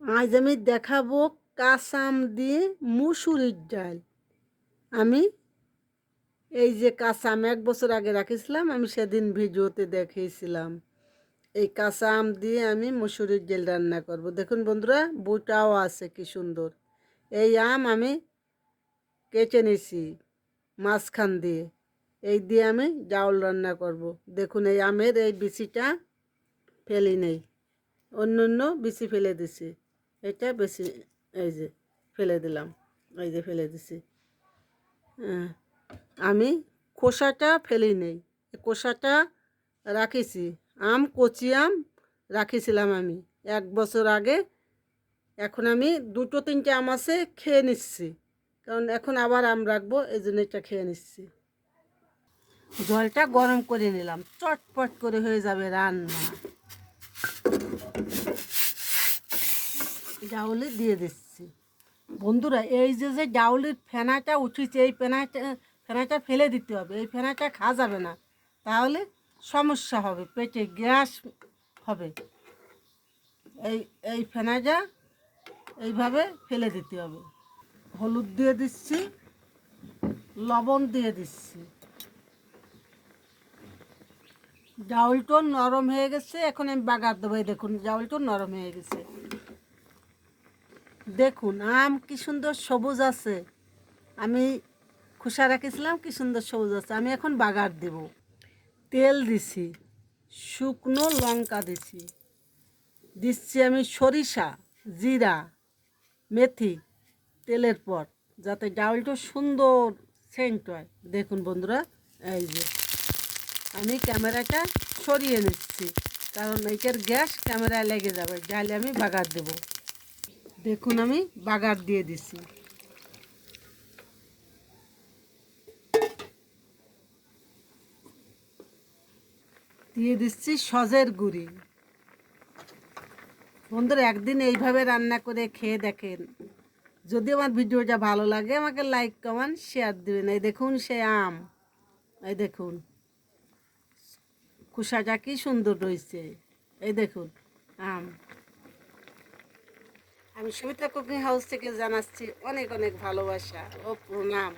আজ আমি দেখাবো কাঁচা আম দিয়ে মুসুরির ডাল। আমি এই যে কাঁচা আম 1 বছর আগে রাখিছিলাম, আমি সেদিন ভিডিওতে দেখিয়েছিলাম। এই কাঁচা আম দিয়ে আমি মুসুরির ডাল রান্না করব। দেখুন বন্ধুরা, বুটাও আছে কি সুন্দর। এই আম আমি কেটে নিছি মাঝখান দিয়ে, এই দিয়ে আমি ডাউল রান্না করব। দেখুন এই আমের এই বিচিটা ফেলি নেই, অন্য অন্য বিচি ফেলে দিছি। এটা বেশি, এই যে ফেলে দিলাম, এই যে ফেলে দিছি। আমি খোসাটা ফেলি নেই, খোসাটা রাখিছি। আম কচি আম রাখিছিলাম আমি 1 বছর আগে। এখন আমি 2-3টে আম আছে, খেয়ে নিচ্ছি, কারণ এখন আবার আম রাখবো, এই জন্য এটা খেয়ে নিচ্ছি। জলটা গরম করে নিলাম, চটপট করে হয়ে যাবে রান্না। ডাউলি দিয়ে দিচ্ছি। বন্ধুরা, এই যে যে ডাউলির ফেনাটা উঠেছে, এই ফেনাটা ফেলে দিতে হবে। এই ফেনাটা খাওয়া যাবে না, তাহলে সমস্যা হবে, পেটে গ্যাস হবে। এই এই ফেনাটা এইভাবে ফেলে দিতে হবে। হলুদ দিয়ে দিচ্ছি, লবণ দিয়ে দিচ্ছি। ডাউলটা নরম হয়ে গেছে, এখন আমি বাগার দেবো। দেখুন ডাউলটা নরম হয়ে গেছে। দেখুন আম কি সুন্দর সবুজ আছে, আমি খোসা রাখিছিলাম, কি সুন্দর সবুজ আছে। আমি এখন বাগার দেব। তেল দিছি, শুকনো লঙ্কা দিছি, দিচ্ছি আমি সরিষা, জিরা, মেথি তেলের পর, যাতে ডাউলটা সুন্দর সেন্ট হয়। দেখুন বন্ধুরা, এই যে আমি ক্যামেরাটা সরিয়ে নিচ্ছি, কারণ এইটার গ্যাস ক্যামেরায় লেগে যাবে। ডালে আমি বাগার দেব। দেখুন আমি বাগার দিয়ে দিচ্ছি। দিয়ে দিচ্ছি সজের গুঁড়ি। বন্ধুরা, একদিন এইভাবে রান্না করে খেয়ে দেখেন। যদি আমার ভিডিওটা ভালো লাগে, আমাকে লাইক কমেন্ট শেয়ার দেবেন। এই দেখুন সে আম, এই দেখুন খোসাটা কি সুন্দর রয়েছে। এই দেখুন আম। আমি সুমিত্রা কুকিং হাউস থেকে জানাচ্ছি অনেক অনেক ভালোবাসা ও প্রণাম।